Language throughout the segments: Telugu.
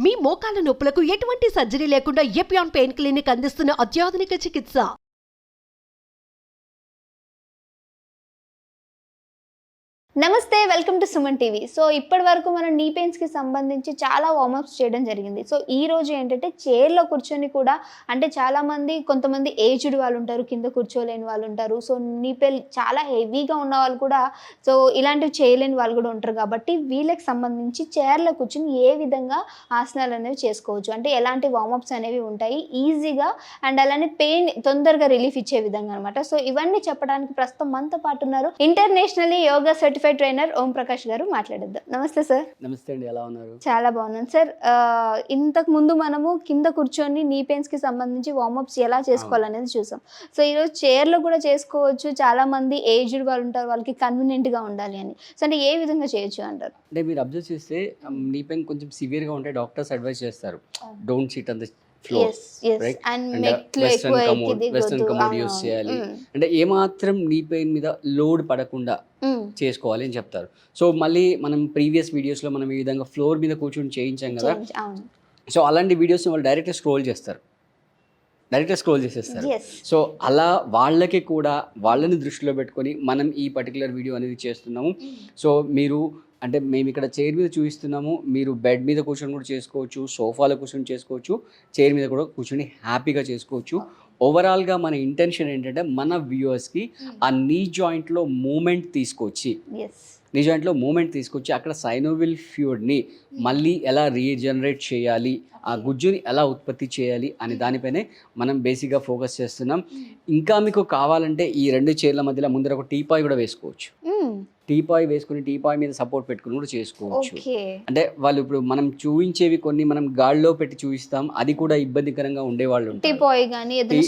మీ మోకాల నొప్పులకు ఎటువంటి సర్జరీ లేకుండా ఎపియాన్ పెయిన్ క్లినిక్ అందిస్తున్న అత్యాధునిక చికిత్స. నమస్తే, welcome to Suman TV. So ఇప్పటి వరకు మనం నీ పెయిన్స్కి సంబంధించి చాలా వార్మప్స్ చేయడం జరిగింది. సో ఈ రోజు ఏంటంటే చైర్లో కూర్చొని కూడా, అంటే చాలామంది కొంతమంది ఏజ్డ్ వాళ్ళు ఉంటారు, కింద కూర్చోలేని వాళ్ళు ఉంటారు. సో నీ పెయిన్ చాలా హెవీగా ఉన్న వాళ్ళు కూడా, సో ఇలాంటివి చేయలేని వాళ్ళు కూడా ఉంటారు. కాబట్టి వీళ్ళకి సంబంధించి చైర్లో కూర్చొని ఏ విధంగా ఆసనాలు అనేవి చేసుకోవచ్చు, అంటే ఎలాంటి వార్మప్స్ అనేవి ఉంటాయి ఈజీగా, అండ్ అలానే పెయిన్ తొందరగా రిలీఫ్ ఇచ్చే విధంగా అనమాట. సో ఇవన్నీ చెప్పడానికి ప్రస్తుతం మనతో పాటు ఉన్నారు internationally yoga certified trainer Om Prakash గారు. మాట్లాడేద్దాం. నమస్తే సార్. నమస్తే అండి, ఎలా ఉన్నారు? చాలా బాగున్నాను సార్. ఇంతకు ముందు మనము కింద కూర్చొని నీ పెయిన్స్ కి సంబంధించి వార్మప్స్ ఎలా చేసుకోవాలనేది చూసాం. సో ఈరోజు చైర్లో కూడా చేసుకోవచ్చు. చాలా మంది ఏజ్డ్ వాళ్ళు ఉంటారు, వాళ్ళకి కన్వీనియంట్ గా ఉండాలి అని. సో అంటే ఏ విధంగా చేయొచ్చు అంటారు? అంటే మీరు అబ్జర్వ్ చేస్తే నీ పెయిన్ కొంచెం సివియర్ గా ఉంటే డాక్టర్స్ అడ్వైస్ చేస్తారు, don't SIT on the floor, right? Western commode use చేయాలి. అంటే ఏమాత్రం నీ పెయిన్ మీద లోడ్ పడకుండా చేసుకోవాలి అని చెప్తారు. సో మళ్ళీ మనం ప్రీవియస్ వీడియోస్ లో మనం ఈ విధంగా ఫ్లోర్ మీద కూర్చొని చేయించాం కదా. సో అలాంటి వీడియోస్ వాళ్ళు డైరెక్ట్ స్క్రోల్ చేస్తారు, సో అలా వాళ్ళకి కూడా వాళ్ళని దృష్టిలో పెట్టుకొని మనం ఈ పర్టికులర్ వీడియో అనేది చేస్తున్నాము. సో మీరు అంటే మేము ఇక్కడ చైర్ మీద చూపిస్తున్నాము, మీరు బెడ్ మీద కూర్చొని కూడా చేసుకోవచ్చు, సోఫాలో కూర్చొని చేసుకోవచ్చు, చైర్ మీద కూడా కూర్చొని హ్యాపీగా చేసుకోవచ్చు. ఓవరాల్గా మన ఇంటెన్షన్ ఏంటంటే మన వ్యూవర్స్కి ఆ నీ జాయింట్లో మూమెంట్ తీసుకొచ్చి అక్కడ సైనోవిల్ ఫ్లూయిడ్ని మళ్ళీ ఎలా రీజనరేట్ చేయాలి, ఆ గుజ్జుని ఎలా ఉత్పత్తి చేయాలి అనే దానిపైనే మనం బేసిక్గా ఫోకస్ చేస్తున్నాం. ఇంకా మీకు కావాలంటే ఈ రెండు చైర్ల మధ్యలో ముందర ఒక టీపాయ్ కూడా వేసుకోవచ్చు. టీపాయ్ వేసుకుని టీపాయ్ మీద సపోర్ట్ పెట్టుకుని కూడా చేసుకోవచ్చు. అంటే వాళ్ళు ఇప్పుడు మనం చూపించేవి కొన్ని మనం గాల్లో పెట్టి చూపిస్తాం, అది కూడా ఇబ్బందికరంగా ఉండేవాళ్ళు ఉంటారు.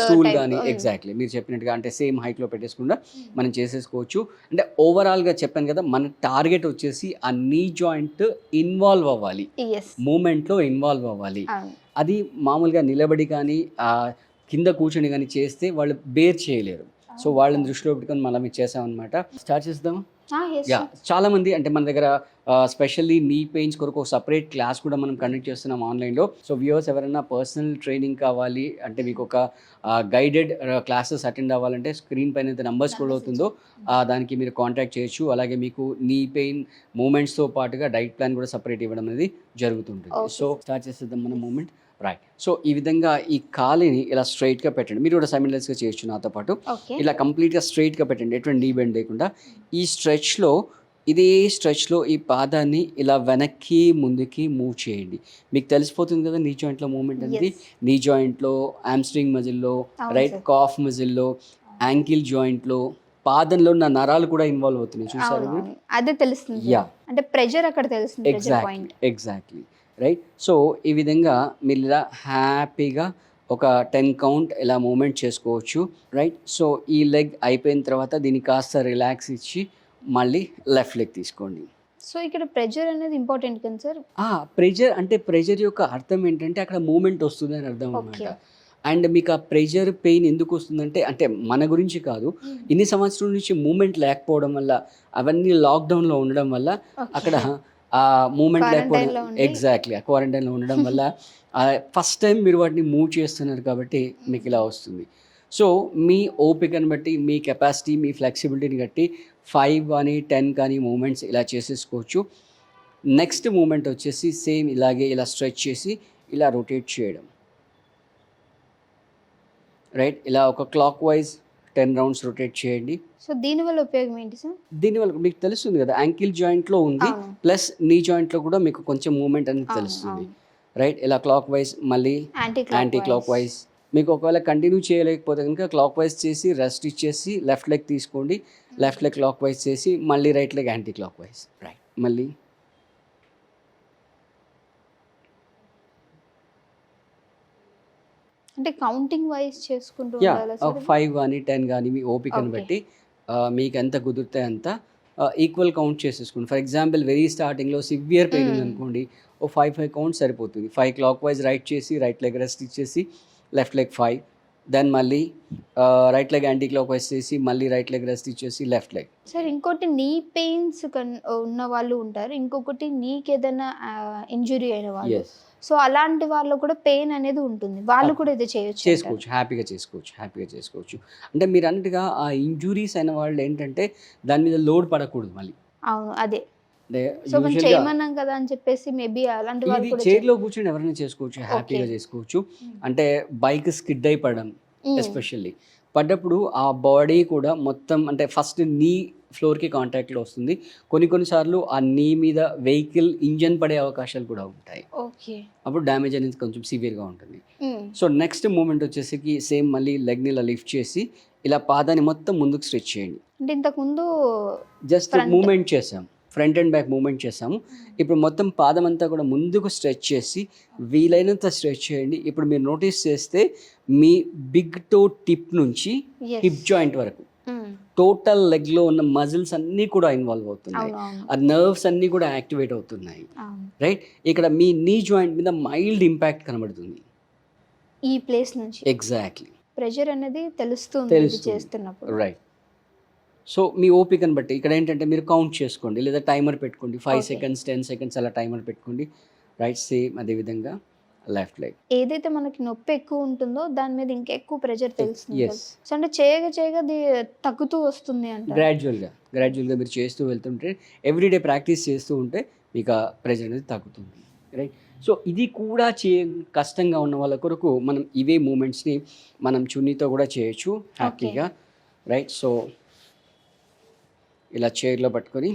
స్టూల్ కానీ ఎగ్జాక్ట్లీ మీరు చెప్పినట్టుగా అంటే సేమ్ హైట్ లో పెట్టేసుకుంటా మనం చేసేసుకోవచ్చు. అంటే ఓవరాల్ గా చెప్పాను కదా, మన టార్గెట్ వచ్చేసి ఆ నీ జాయింట్ ఇన్వాల్వ్ అవ్వాలి, మూమెంట్ లో ఇన్వాల్వ్ అవ్వాలి. అది మామూలుగా నిలబడి కానీ కింద కూర్చొని కానీ చేస్తే వాళ్ళు బేర్ చేయలేరు. సో వాళ్ళని దృష్టిలో పెట్టుకొని మనం చేసామన్నమాట. స్టార్ట్ చేద్దాం. చాలా మంది అంటే మన దగ్గర స్పెషల్లీ నీ పెయిన్స్ కొరకు ఒక సపరేట్ క్లాస్ కూడా మనం కండక్ట్ చేస్తున్నాం ఆన్లైన్లో. సో వ్యూవర్స్ ఎవరైనా పర్సనల్ ట్రైనింగ్ కావాలి అంటే మీకు ఒక గైడెడ్ క్లాసెస్ అటెండ్ అవ్వాలంటే స్క్రీన్ పైన అయితే నెంబర్ స్క్రోల్ అవుతుందో దానికి మీరు కాంటాక్ట్ చేయొచ్చు. అలాగే మీకు నీ పెయిన్ మూమెంట్స్తో పాటుగా డైట్ ప్లాన్ కూడా సపరేట్ ఇవ్వడం అనేది జరుగుతుంటుంది. సో స్టార్ట్ చేసేద్దాం మన మూమెంట్. రైట్. సో ఈ విధంగా ఈ కాలిని ఇలా స్ట్రైట్గా పెట్టండి. మీరు కూడా సైమల్టేనియస్గా చేయొచ్చు నాతో పాటు. ఇలా కంప్లీట్గా స్ట్రైట్గా పెట్టండి, ఎటువంటి నీ బెండ్ లేకుండా. ఇదే స్ట్రెచ్లో ఈ పాదాన్ని ఇలా వెనక్కి ముందుకి మూవ్ చేయండి. మీకు తెలిసిపోతుంది కదా నీ జాయింట్లో మూమెంట్ అనేది. నీ జాయింట్లో, హ్యామ్స్ట్రింగ్ మజిల్లో, రైట్ కాఫ్ మజిల్లో, యాంకిల్ జాయింట్లో, పాదంలో ఉన్న నరాలు కూడా ఇన్వాల్వ్ అవుతున్నాయి. చూసారు? అదే తెలుస్తుంది. యా, అంటే ప్రెషర్ అక్కడ తెలుస్తుంది. Exactly right. సో ఈ విధంగా మీరు ఇలా హ్యాపీగా ఒక 10 కౌంట్ ఇలా మూమెంట్ చేసుకోవచ్చు. రైట్. సో ఈ లెగ్ అయిపోయిన తర్వాత దీన్ని కాస్త రిలాక్స్ ఇచ్చి మళ్ళీ లెఫ్ట్ లెగ్ తీసుకోండి. సో ఇక్కడ ప్రెషర్ అనేది ఇంపార్టెంట్ కదా సార్? ప్రెషర్ యొక్క అర్థం ఏంటంటే అక్కడ మూమెంట్ వస్తుంది అని అర్థం అన్నమాట. అండ్ మీకు ఆ ప్రెషర్ పెయిన్ ఎందుకు వస్తుందంటే, అంటే మన గురించి కాదు, ఇన్ని సంవత్సరాల నుంచి మూమెంట్ లేకపోవడం వల్ల, అవన్నీ లాక్డౌన్లో ఉండడం వల్ల అక్కడ ఆ మూమెంట్ లేకపోవడం, ఎగ్జాక్ట్లీ ఆ క్వారంటైన్లో ఉండడం వల్ల ఫస్ట్ టైం మీరు వాటిని మూవ్ చేస్తున్నారు కాబట్టి మీకు ఇలా వస్తుంది. సో మీ ఓపికను బట్టి, మీ కెపాసిటీ, మీ ఫ్లెక్సిబిలిటీని బట్టి 5 కానీ 10 కానీ మూమెంట్స్ ఇలా చేసేసుకోవచ్చు. నెక్స్ట్ మూమెంట్ వచ్చేసి సేమ్ ఇలాగే ఇలా స్ట్రెచ్ చేసి ఇలా రొటేట్ చేయడం. రైట్. ఇలా ఒక క్లాక్ వైజ్ 10 రౌండ్స్ రొటేట్ చేయండి. సో దీనివల్ల ఉపయోగం ఏంటి సార్? దీనివల్ల మీకు తెలుస్తుంది కదా, యాంకిల్ జాయింట్లో ఉంది ప్లస్ నీ జాయింట్లో కూడా మీకు కొంచెం మూమెంట్ అనేది తెలుస్తుంది. రైట్. ఇలా క్లాక్ వైజ్, మళ్ళీ యాంటీ క్లాక్ వైజ్. మీకు ఒకవేళ కంటిన్యూ చేయలేకపోతే కనుక క్లాక్ వైజ్ చేసి రెస్ట్ ఇచ్చేసి లెఫ్ట్ లెగ్ తీసుకోండి, లెఫ్ట్ లెగ్ క్లాక్ వైజ్ చేసి మళ్ళీ right leg anti clock wise. Right. మళ్ళీ అంటే కౌంటింగ్ వైజ్ చేసుకుంటూ ఉండాలా సార్? 5 కానీ 10 కానీ మీ ఓపికను బట్టి మీకు ఎంత కుదిరితే అంత ఈక్వల్ కౌంట్ చేసేసుకోండి. ఫర్ ఎగ్జాంపుల్ వెరీ స్టార్టింగ్లో సివియర్ పెయిన్ ఉందనుకోండి, ఓ 5 కౌంట్స్ సరిపోతుంది. 5 క్లాక్ వైజ్ రైట్ చేసి రైట్ లెగ్ రెస్ట్ ఇచ్చేసి లెఫ్ట్ లెగ్ 5, దెన్ మళ్ళీ right leg anticlockwise చేసి మళ్ళీ రైట్ లెగ్ రెస్ట్ ఇచ్చేసి లెఫ్ట్ లెగ్. సార్ ఇంకోటి నీ పెయిన్స్ ఉన్న వాళ్ళు ఉంటారు, ఇంకొకటి నీకు ఏదైనా ఇంజురీ అయిన వాళ్ళు. ఎస్, సో అలాంటి వాళ్ళు కూడా పెయిన్ అనేది ఉంటుంది, వాళ్ళు కూడా ఇది చేయొచ్చు. చేసుకోవచ్చు, హ్యాపీగా చేసుకోవచ్చు. అంటే మీరు అన్నట్టుగా ఆ ఇంజురీస్ అయిన వాళ్ళు ఏంటంటే దాని మీద లోడ్ పడకూడదు మళ్ళీ. అవును, అదే. అంటే సో మనం చేయమన్నాం కదా అని చెప్పేసి మేబీ అలాంటి వాళ్ళు ఇది కూడా చైర్లో కూర్చొని ఎవరైనా చేసుకోవచ్చు, హ్యాపీగా చేసుకోవచ్చు. అంటే బైక్ స్కిడ్ అయి పడడం ఎస్పెషల్లీ పడ్డప్పుడు ఆ బాడీ కూడా మొత్తం అంటే ఫస్ట్ నీ ఫ్లోర్కి కాంటాక్ట్లో వస్తుంది. కొన్నిసార్లు ఆ నీ మీద వెహికల్ ఇంజన్ పడే అవకాశాలు కూడా ఉంటాయి. ఓకే, అప్పుడు డ్యామేజ్ అనేది కొంచెం సివియర్గా ఉంటుంది. సో నెక్స్ట్ మూమెంట్ వచ్చేసరికి సేమ్ మళ్ళీ లెగ్ని ఇలా లిఫ్ట్ చేసి ఇలా పాదాన్ని మొత్తం ముందుకు స్ట్రెచ్ చేయండి. అంటే ఇంతకుముందు జస్ట్ మూమెంట్ చేసాం, ఫ్రంట్ అండ్ బ్యాక్ మూమెంట్ చేసాము. ఇప్పుడు మొత్తం పాదం అంతా కూడా ముందుకు స్ట్రెచ్ చేసి వీలైనంత స్ట్రెచ్ చేయండి. ఇప్పుడు మీరు నోటీస్ చేస్తే మీ బిగ్ టో టిప్ నుంచి హిప్ జాయింట్ వరకు టోటల్ లెగ్లో ఉన్న మజిల్స్ అన్నీ కూడా ఇన్వాల్వ్ అవుతున్నాయి, ఆ నర్వ్స్ అన్నీ కూడా యాక్టివేట్ అవుతున్నాయి. రైట్, ఇక్కడ మీ నీ జాయింట్ మీద మైల్డ్ ఇంపాక్ట్ కనబడుతుంది ఈ ప్లేస్ నుంచి. ఎగ్జాక్ట్లీ, ప్రెషర్ అనేది తెలుస్తుంది చేస్తున్నప్పుడు. రైట్. సో మీ ఓపికను బట్టి ఇక్కడ ఏంటంటే మీరు కౌంట్ చేసుకోండి, లేదా టైమర్ పెట్టుకోండి, 5 seconds 10 seconds అలా టైమర్ పెట్టుకోండి. రైట్, సేమ్ అదేవిధంగా లెఫ్ట్ లెగ్. ఏదైతే మనకి నొప్పి ఎక్కువ ఉంటుందో దాని మీద ఇంకా ఎక్కువ ప్రెషర్ తెలుస్తుంది. ఎస్, సో అంటే చేయగా అది తగ్గుతూ వస్తుంది అంటే గ్రాడ్యువల్గా మీరు చేస్తూ వెళ్తుంటే ఎవ్రీడే ప్రాక్టీస్ చేస్తూ ఉంటే మీకు ఆ ప్రెషర్ అనేది తగ్గుతుంది. రైట్, సో ఇది కూడా కష్టంగా ఉన్న వాళ్ళ కొరకు మనం ఇవే మూమెంట్స్ని మనం చున్నీతో కూడా చేయొచ్చు హ్యాపీగా. రైట్, సో ఇలా చైర్లో పట్టుకొని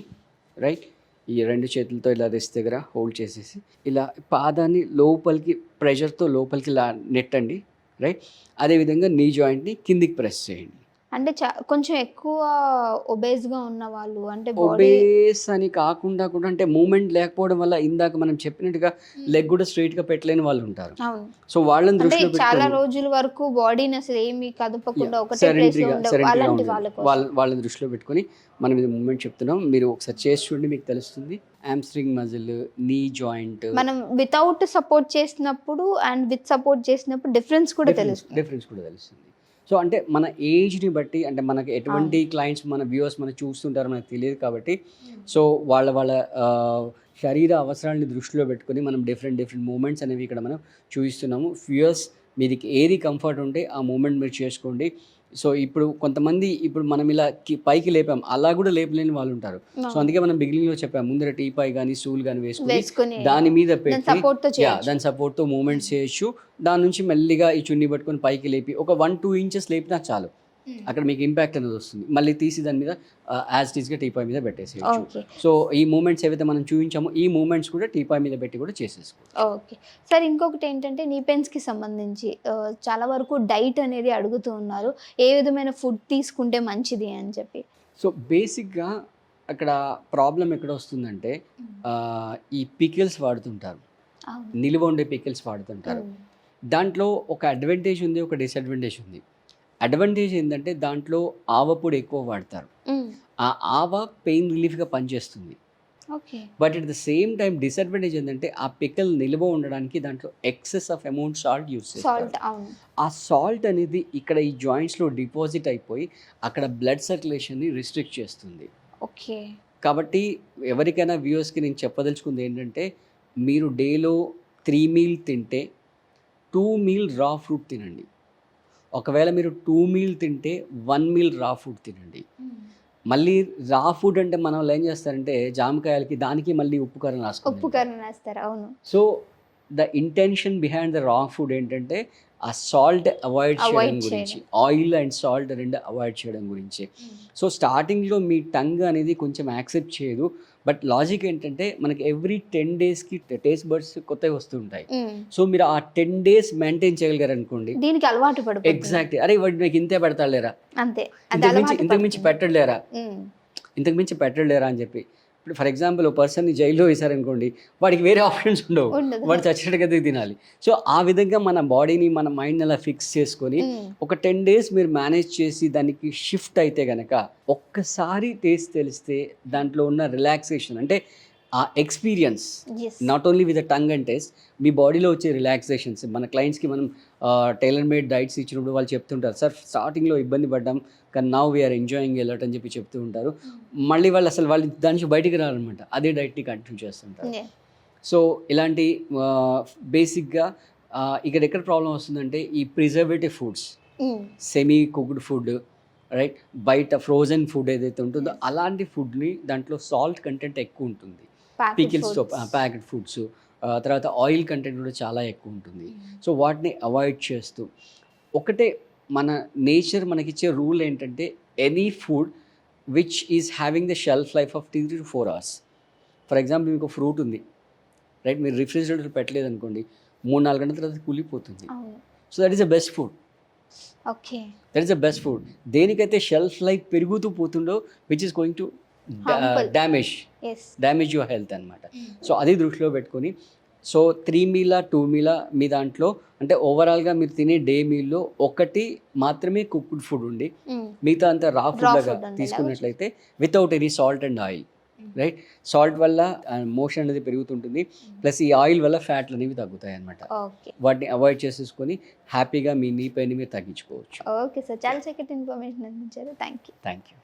రైట్ ఈ 2 చేతులతో ఇలా రిస్ట్ దగ్గర హోల్డ్ చేసేసి ఇలా పాదాన్ని లోపలికి ప్రెషర్తో లోపలికి ఇలా నెట్టండి. రైట్, అదేవిధంగా నీ జాయింట్ని కిందికి ప్రెస్ చేయండి. అంటే కొంచెం ఎక్కువ ఒబేస్గా ఉన్న వాళ్ళు, అంటే బాడీ ఒబేస్ అని కాకుండా కూడా అంటే మూమెంట్ లేకపోవడం వల్ల ఇందాక మనం చెప్పినట్టుగా లెగ్ కూడా స్ట్రైట్గా పెట్టలేని వాళ్ళు ఉంటారు. అవును, సో వాళ్ళని అంటే దృష్టిలో చాలా పెట్టుకొని రోజుల వరకు బాడీని అసలు ఏమి కదపకుండా ఒకటే ప్లేస్ లో ఉండవు, అలాంటి వాళ్ళకు వాళ్ళని దృష్టిలో పెట్టుకొని మనం ఇది మూమెంట్ చెప్తున్నాం. మీరు ఒకసారి చేసి చూడండి, మీకు తెలుస్తుంది. హ్యామ్స్ట్రింగ్ మజిల్, నీ జాయింట్ మనం వితౌట్ సపోర్ట్ చేసినప్పుడు అండ్ విత్ సపోర్ట్ చేసినప్పుడు డిఫరెన్స్ కూడా తెలుస్తుంది. సో అంటే మన ఏజ్ని బట్టి అంటే మనకి ఎటువంటి క్లయింట్స్ మన వ్యూవర్స్ మనం చూస్తుంటారో మనకు తెలియదు కాబట్టి సో వాళ్ళ శరీర అవసరాలని దృష్టిలో పెట్టుకొని మనం డిఫరెంట్ మూమెంట్స్ అనేవి ఇక్కడ మనం చూపిస్తున్నాము. వ్యూవర్స్ మీదికి ఏది కంఫర్ట్ ఉంటే ఆ మూమెంట్ మీరు చేసుకోండి. సో ఇప్పుడు కొంతమంది ఇప్పుడు మనం ఇలా పైకి లేపాం, అలా కూడా లేపలేని వాళ్ళు ఉంటారు. సో అందుకే మనం బిగినింగ్లో చెప్పాం, ముందర టీపై కానీ స్టూల్ కానీ వేసుకొని దాని మీద పెట్టి దాని సపోర్ట్తో మూమెంట్స్ చేయొచ్చు. దాని నుంచి మెల్లిగా ఈ చున్నీ పట్టుకొని పైకి లేపి ఒక 1-2 inches లేపినా చాలు, అక్కడ మీకు ఇంపాక్ట్ అనేది వస్తుంది. మళ్ళీ తీసి దాని మీద యాజ్ టీస్గా టీపాయ్ మీద పెట్టేసేయచ్చు. సో ఈ మూమెంట్స్ ఏవైతే మనం చూపించామో ఈ మూమెంట్స్ కూడా టీపాయ్ మీద పెట్టి కూడా చేసేసుకోవచ్చు. ఓకే సార్, ఇంకొకటి ఏంటంటే నీ పెయిన్స్కి సంబంధించి చాలా వరకు డైట్ అనేది అడుగుతూ ఉన్నారు, ఏ విధమైన ఫుడ్ తీసుకుంటే మంచిది అని చెప్పి. సో బేసిక్గా అక్కడ ప్రాబ్లం ఎక్కడ వస్తుందంటే ఈ పికిల్స్ వాడుతుంటారు, నిలువ ఉండే పికిల్స్ వాడుతుంటారు. దాంట్లో ఒక అడ్వాంటేజ్ ఉంది, ఒక డిసడ్వాంటేజ్ ఉంది. అడ్వాంటేజ్ ఏంటంటే దాంట్లో ఆవపొడి ఎక్కువ వాడతారు, ఆ ఆవ పెయిన్ రిలీఫ్గా పనిచేస్తుంది. But at the same time disadvantage ఏంటంటే ఆ పికల్ నిల్వ ఉండడానికి దాంట్లో excess of amount salt use చేస్తారు. ఆ సాల్ట్ అనేది ఇక్కడ ఈ జాయింట్స్లో డిపాజిట్ అయిపోయి అక్కడ బ్లడ్ సర్క్యులేషన్ని రిస్ట్రిక్ట్ చేస్తుంది. ఓకే, కాబట్టి ఎవరికైనా వ్యూవర్స్కి నేను చెప్పదలుచుకుంది ఏంటంటే మీరు డేలో 3 meal తింటే 2 meal రా ఫ్రూట్ తినండి. ఒకవేళ మీరు 2 meal తింటే 1 meal రా ఫుడ్ తినండి. మళ్ళీ రా ఫుడ్ అంటే మనం ఏం చేస్తారంటే జామకాయలకి దానికి మళ్ళీ ఉప్పు కారం రాస్తారు. అవును, so the intention behind the raw food ఏంటంటే ఆ సాల్ట్ అవాయిడ్ చేయడం గురించి, ఆయిల్ అండ్ సాల్ట్ 2 అవాయిడ్ చేయడం గురించి. సో స్టార్టింగ్లో మీ టంగ్ అనేది కొంచెం యాక్సెప్ట్ చేయదు, బట్ లాజిక్ ఏంటంటే మనకి ఎవ్రీ 10 daysకి టేస్ట్ బర్డ్స్ కొత్తవి వస్తుంటాయి. సో మీరు ఆ 10 days మెయింటైన్ చేయగలిగారు అనుకోండి, దీనికి అలవాటు పడు. ఎగ్జాక్ట్, అరే వాడు నాకు ఇంతే పెడతాడులేరా, అంతే, ఇంతకుమించి పెట్టలేరా అని చెప్పి. ఇప్పుడు ఫర్ ఎగ్జాంపుల్ ఓ పర్సన్ని జైల్లో వేశారనుకోండి, వాడికి వేరే ఆప్షన్స్ ఉండవు, వాడు చచ్చినట్టుగా తినాలి. సో ఆ విధంగా మన బాడీని మన మైండ్ అలా ఫిక్స్ చేసుకొని ఒక 10 days మీరు మేనేజ్ చేసి దానికి షిఫ్ట్ అయితే కనుక ఒక్కసారి టేస్ట్ తెలిస్తే దాంట్లో ఉన్న రిలాక్సేషన్ అంటే ఆ experience is not only with tongue and taste, మీ బాడీలో వచ్చే రిలాక్సేషన్స్. మన క్లయింట్స్కి మనం టైలర్ మేడ్ డైట్స్ ఇచ్చినప్పుడు వాళ్ళు చెప్తుంటారు, సార్ స్టార్టింగ్లో ఇబ్బంది పడ్డాం కానీ నౌ వీఆర్ ఎంజాయింగ్ ఎలర్ట్ అని చెప్పి చెప్తూ ఉంటారు. మళ్ళీ వాళ్ళు దాని నుంచి బయటికి రారనమాట, అదే డైట్ని కంటిన్యూ చేస్తుంటారు. సో ఇలాంటి బేసిక్గా ఇక్కడ ఎక్కడ ప్రాబ్లం వస్తుందంటే ఈ preservative foods, semi cooked food, right, బయట ఫ్రోజన్ ఫుడ్ ఏదైతే ఉంటుందో అలాంటి ఫుడ్ని దాంట్లో సాల్ట్ కంటెంట్ ఎక్కువ ఉంటుంది, పికిల్స్తో ప్యాకెట్ ఫుడ్స్, తర్వాత ఆయిల్ కంటెంట్ కూడా చాలా ఎక్కువ ఉంటుంది. సో వాటిని అవాయిడ్ చేస్తూ ఒకటే మన నేచర్ మనకిచ్చే రూల్ ఏంటంటే any food which is having the shelf life of 3 to 4 hours. For example మీకు ఫ్రూట్ ఉంది, రైట్, మీరు రిఫ్రిజిరేటర్ పెట్టలేదు అనుకోండి, 3-4 గంటల తర్వాత కూలిపోతుంది. So that is the best food. Okay, that is the best food. దేనికైతే షెల్ఫ్ లైఫ్ పెరుగుతూ పోతుండో which is going to damage your health అనమాట. సో అది దృష్టిలో పెట్టుకొని, సో 3 మీల్ 2 మీల్ మీ దాంట్లో అంటే ఓవరాల్గా మీరు తినే డే మీల్లో ఒకటి మాత్రమే కుక్డ్ ఫుడ్ ఉండి మిగతా అంతా రా ఫుడ్ లాగా తీసుకున్నట్లయితే without any salt and oil, right. Salt వల్ల మోషన్ అనేది పెరుగుతుంటుంది, ప్లస్ ఈ ఆయిల్ వల్ల ఫ్యాట్లు అనేవి తగ్గుతాయి అనమాట. వాటిని అవాయిడ్ చేసేసుకొని హ్యాపీగా మీ నీ పెయిన్ మీరు తగ్గించుకోవచ్చు. ఓకే సార్, చాలా చక్కటి ఇన్ఫర్మేషన్ అందించారు. Thank you.